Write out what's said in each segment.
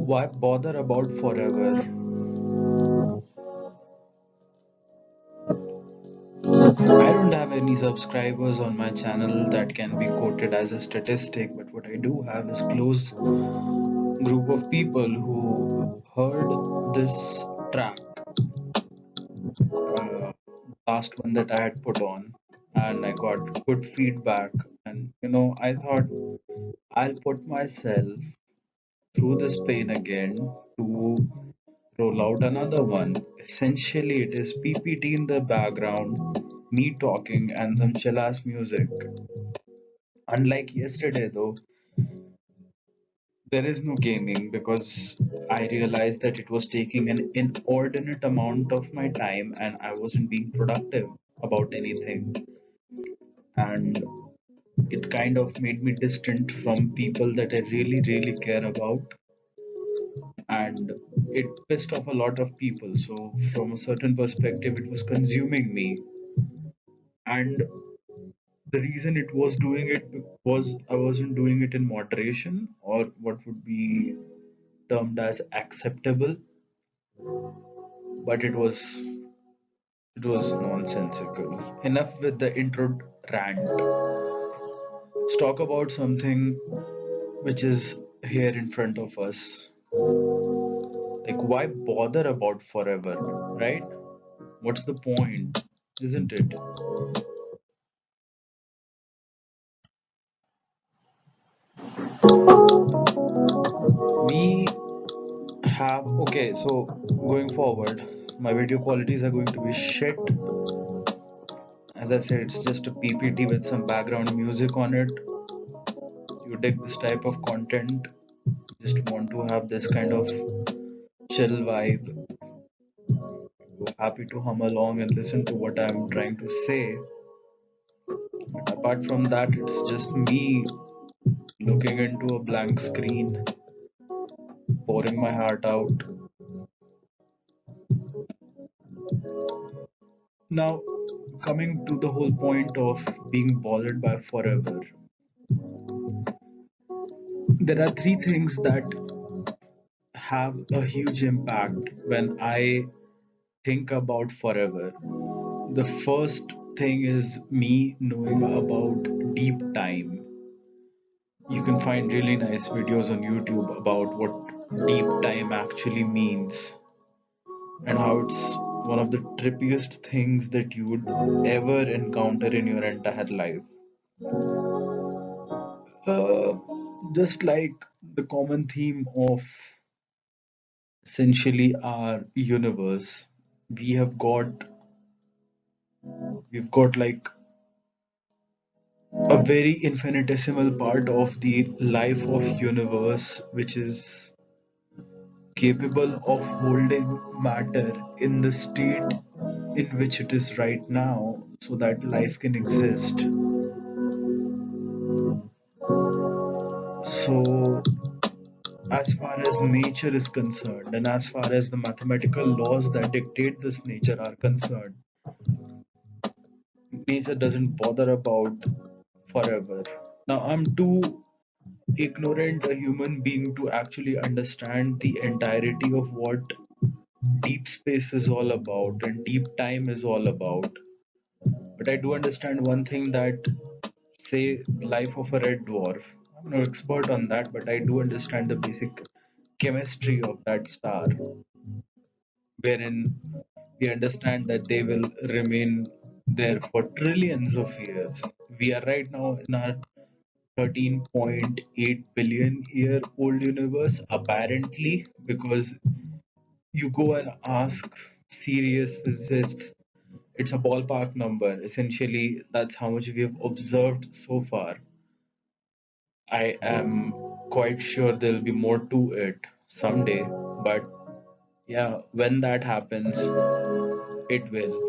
Why bother about forever? I don't have any subscribers on my channel that can be quoted as a statistic, but what I do have is close group of people who heard this track, uh, last one that I had put on, and I got good feedback. And I thought I'll put myself through this pain again to roll out another one. Essentially, it is PPT in the background, me talking, and some chill ass music. Unlike yesterday, though, there is no gaming because I realized that it was taking an inordinate amount of my time and I wasn't being productive about anything. And it kind of made me distant from people that I really, really care about. And it pissed off a lot of people. So, from a certain perspective, it was consuming me. And the reason it was doing it was I wasn't doing it in moderation or what would be termed as acceptable, but it was nonsensical. Enough with the intro rant. Let's talk about something which is here in front of us. Like, why bother about forever, right? What's the point, isn't it? We have, okay, so going forward, my video qualities are going to be shit. As I said, it's just a PPT with some background music on it. You dig this type of content, just want to have this kind of chill vibe, happy to hum along and listen to what I'm trying to say. But apart from that, it's just me looking into a blank screen, pouring my heart out. Now, coming to the whole point of being bothered by forever, there are three things that have a huge impact when I think about forever. The first thing is me knowing about deep time. You can find really nice videos on YouTube about what deep time actually means and how it's one of the trippiest things that you would ever encounter in your entire life. Uh, just like the common theme of essentially our universe, we have got we've got like a very infinitesimal part of the life of universe which is capable of holding matter in the state in which it is right now so that life can exist. So, as far as nature is concerned, and as far as the mathematical laws that dictate this nature are concerned, nature doesn't bother about forever. Now, I'm too ignorant a human being to actually understand the entirety of what deep space is all about and deep time is all about. But I do understand one thing that, say, life of a red dwarf. I'm no expert on that, but I do understand the basic chemistry of that star, wherein we understand that they will remain there for trillions of years. We are right now in our 13.8 billion year old universe, apparently, because you go and ask serious physicists, it's a ballpark number. Essentially, that's how much we have observed so far. I am quite sure there'll be more to it someday, but yeah, when that happens, it will.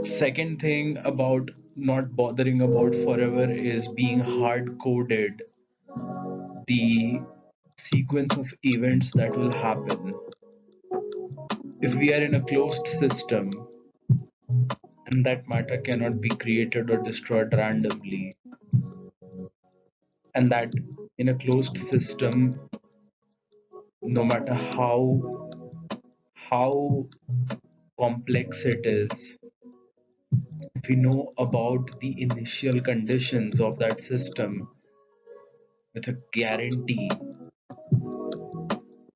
Second thing about not bothering about forever is being hard coded the sequence of events that will happen. If we are in a closed system and that matter cannot be created or destroyed randomly, and that in a closed system no matter how complex it is, if we know about the initial conditions of that system with a guarantee,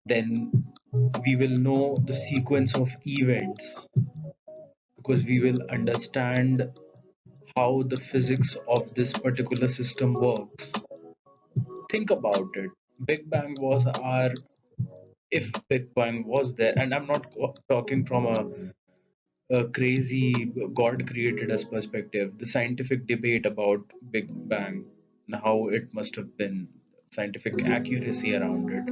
then we will know the sequence of events because we will understand how the physics of this particular system works. Think about it. Big Bang was our, if Big Bang was there, and I'm not talking from a crazy God created us perspective, the scientific debate about Big Bang and how it must have been, scientific accuracy around it.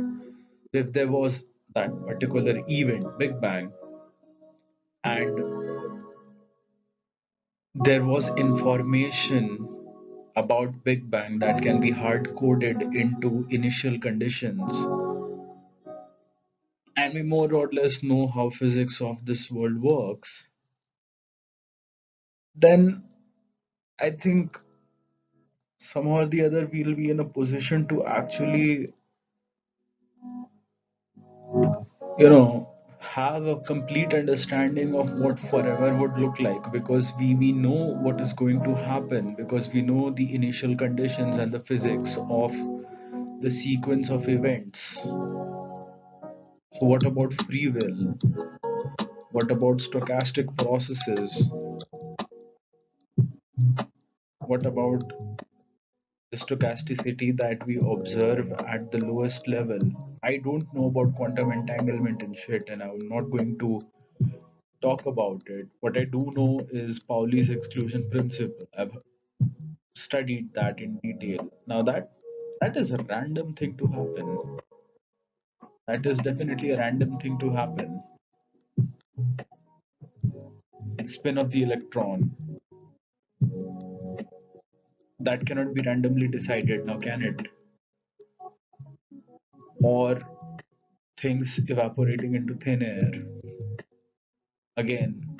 If there was that particular event, Big Bang, and there was information about Big Bang that can be hard coded into initial conditions, and we more or less know how physics of this world works, then I think somehow or the other we'll be in a position to actually, you know, have a complete understanding of what forever would look like because we know what is going to happen because we know the initial conditions and the physics of the sequence of events. So what about free will? What about stochastic processes? What about the stochasticity that we observe at the lowest level? I don't know about quantum entanglement and shit, and I'm not going to talk about it. What I do know is Pauli's exclusion principle. I've studied that in detail. Now that is a random thing to happen. That is definitely a random thing to happen. The spin of the electron. That cannot be randomly decided now, can it? Or things evaporating into thin air. Again,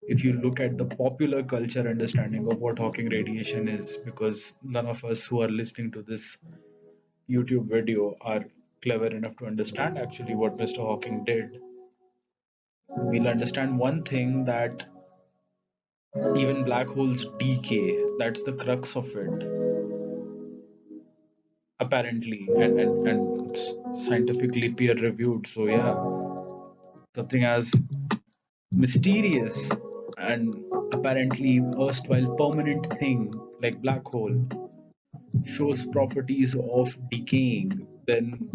if you look at the popular culture understanding of what Hawking radiation is, because none of us who are listening to this YouTube video are clever enough to understand actually what Mr. Hawking did, we'll understand one thing that even black holes decay. That's the crux of it, apparently, and it's scientifically peer reviewed. So, yeah, something as mysterious and apparently erstwhile permanent thing like black hole shows properties of decaying, then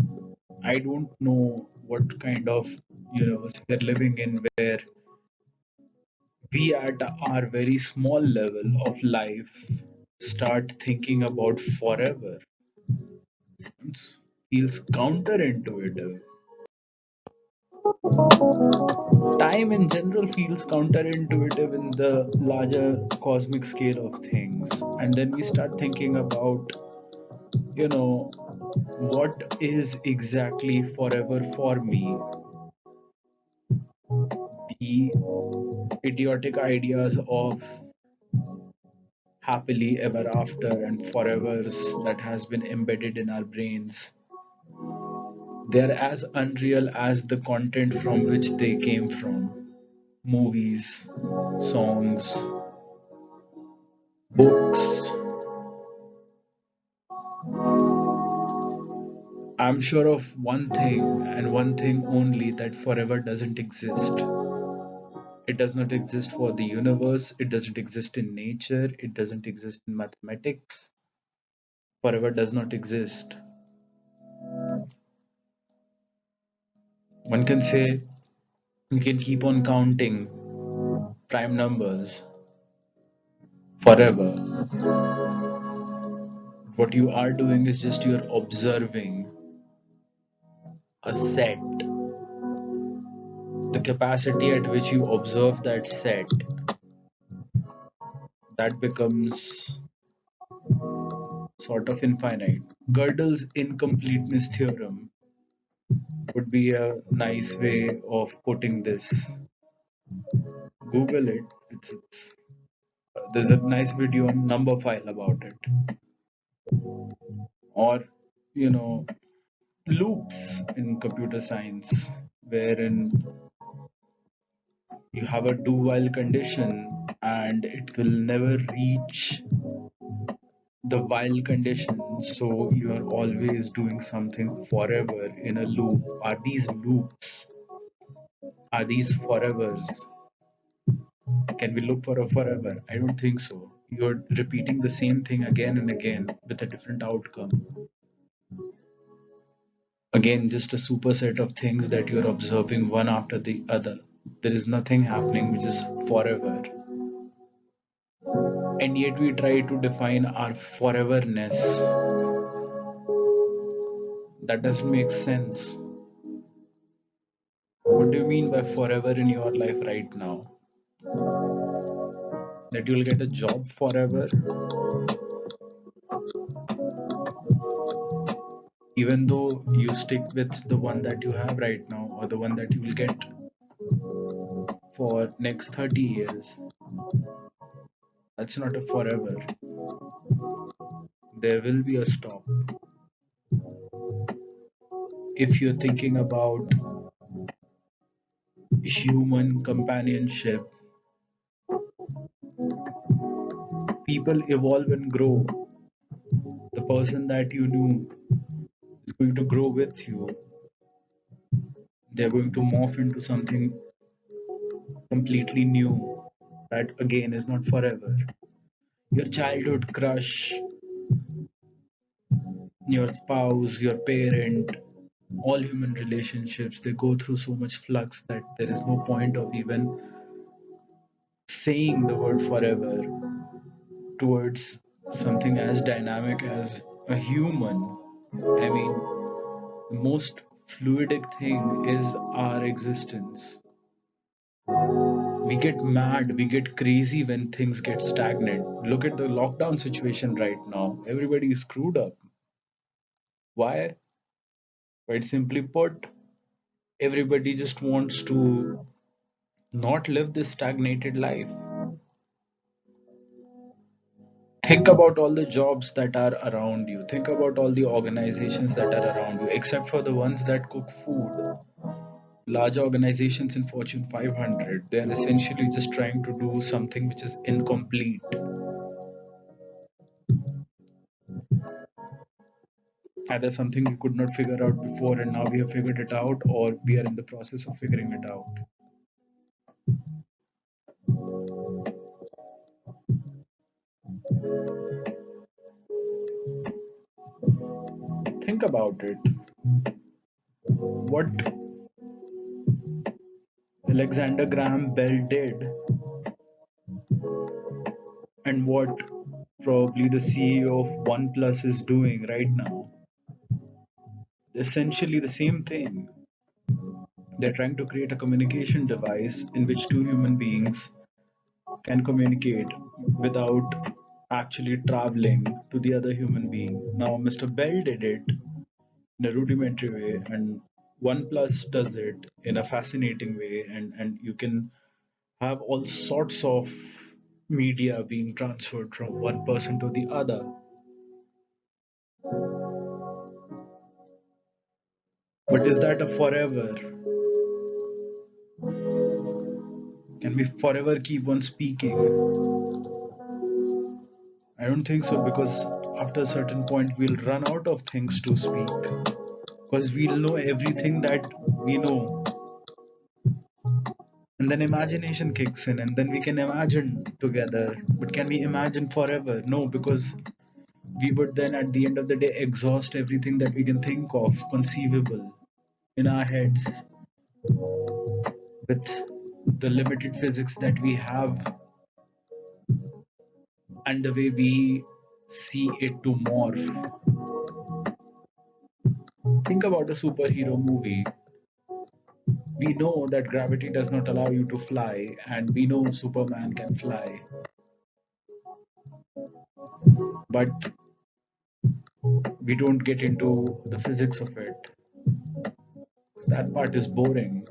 I don't know what kind of universe we're living in where we at our very small level of life start thinking about forever. Sounds feels counterintuitive. Time in general feels counterintuitive in the larger cosmic scale of things. And then we start thinking about, you know, what is exactly forever for me? The idiotic ideas of happily ever after and forevers that has been embedded in our brains, they're as unreal as the content from which they came from. Movies, songs, books. I'm sure of one thing and one thing only, that forever doesn't exist. It does not exist for the universe, it doesn't exist in nature, it doesn't exist in mathematics. Forever does not exist. One can say you can keep on counting prime numbers forever. What you are doing is just you're observing a set. The capacity at which you observe that set, that becomes sort of infinite. Gödel's incompleteness theorem would be a nice way of putting this. Google it. There's a nice video on Numberphile about it. Or, you know, loops in computer science, wherein you have a do while condition and it will never reach the while condition. So you are always doing something forever in a loop. Are these loops? Are these forevers? Can we look for a forever? I don't think so. You're repeating the same thing again and again with a different outcome. Again, just a superset of things that you're observing one after the other. There is nothing happening which is forever. And yet we try to define our foreverness. That doesn't make sense. What do you mean by forever in your life right now? That you'll get a job forever, even though you stick with the one that you have right now or the one that you will get for next 30 years. That's not a forever. There will be a stop. If you're thinking about human companionship, people evolve and grow. The person that you knew is going to grow with you. They're going to morph into something completely new. That again is not forever. Your childhood crush, your spouse, your parent, all human relationships, they go through so much flux that there is no point of even saying the word forever towards something as dynamic as a human. I mean, the most fluidic thing is our existence. We get mad, we get crazy when things get stagnant. Look at the lockdown situation right now. Everybody is screwed up. Why? Quite simply put, everybody just wants to not live this stagnated life. Think about all the jobs that are around you. Think about all the organizations that are around you, except for the ones that cook food. Large organizations in Fortune 500, they are essentially just trying to do something which is incomplete. Either something we could not figure out before and now we have figured it out, or we are in the process of figuring it out. Think about it. What Alexander Graham Bell did and what probably the CEO of OnePlus is doing right now. Essentially the same thing. They're trying to create a communication device in which two human beings can communicate without actually traveling to the other human being. Now, Mr. Bell did it in a rudimentary way, and OnePlus does it in a fascinating way, and you can have all sorts of media being transferred from one person to the other. But is that a forever? Can we forever keep on speaking? I don't think so, because after a certain point we'll run out of things to speak. Because we'll know everything that we know. And then imagination kicks in, and then we can imagine together. But can we imagine forever? No, because we would then at the end of the day exhaust everything that we can think of conceivable in our heads with the limited physics that we have and the way we see it to morph. Think about a superhero movie. We know that gravity does not allow you to fly, and we know Superman can fly, but we don't get into the physics of it. That part is boring.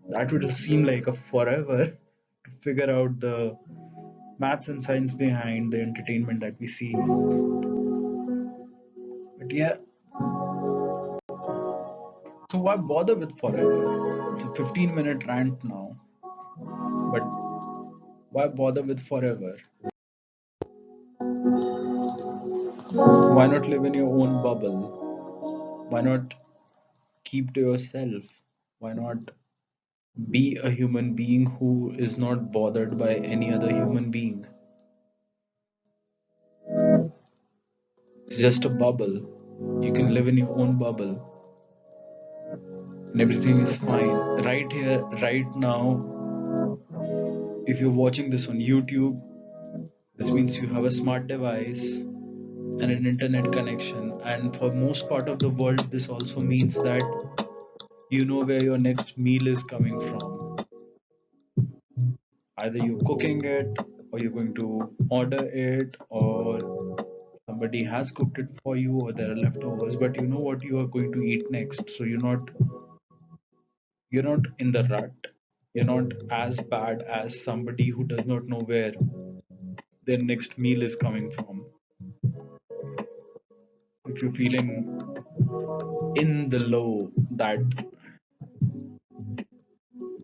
That would seem like a forever to figure out the maths and science behind the entertainment that we see. But yeah, So why bother with forever? It's a 15-minute rant now, but why bother with forever? Why not live in your own bubble? Why not keep to yourself? Why not be a human being who is not bothered by any other human being? It's just a bubble. You can live in your own bubble and everything is fine. Right here, right now, if you're watching this on YouTube, this means you have a smart device and an internet connection. And for most part of the world, this also means that you know where your next meal is coming from. Either you're cooking it, or you're going to order it, or somebody has cooked it for you, or there are leftovers, but you know what you are going to eat next. So you're not in the rut. You're not as bad as somebody who does not know where their next meal is coming from. If you're feeling in the low that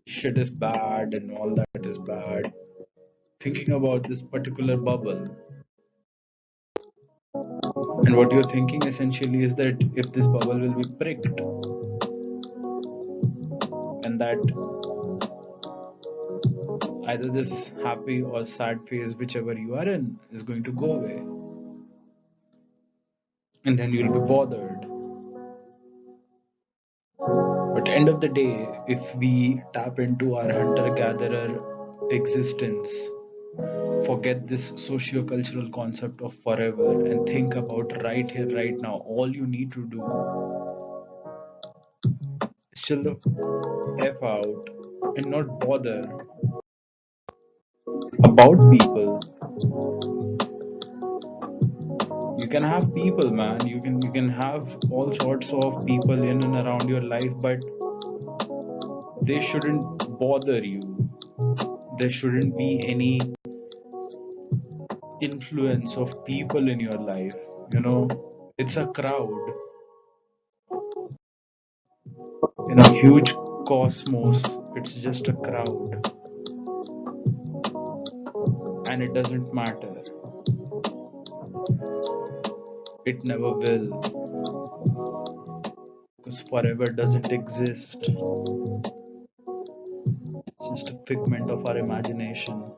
shit is bad and all that is bad, thinking about this particular bubble, and what you're thinking essentially is that if this bubble will be pricked and that either this happy or sad phase, whichever you are in, is going to go away, and then you'll be bothered. But end of the day, if we tap into our hunter-gatherer existence, forget this socio-cultural concept of forever, and think about right here, right now, all you need to do is chill the F out and not bother about people. You can have people, man. You can have all sorts of people in and around your life, but they shouldn't bother you. There shouldn't be any influence of people in your life. You know, it's a crowd in a huge cosmos. It's just a crowd, and it doesn't matter. It never will, because forever doesn't exist. It's just a figment of our imagination.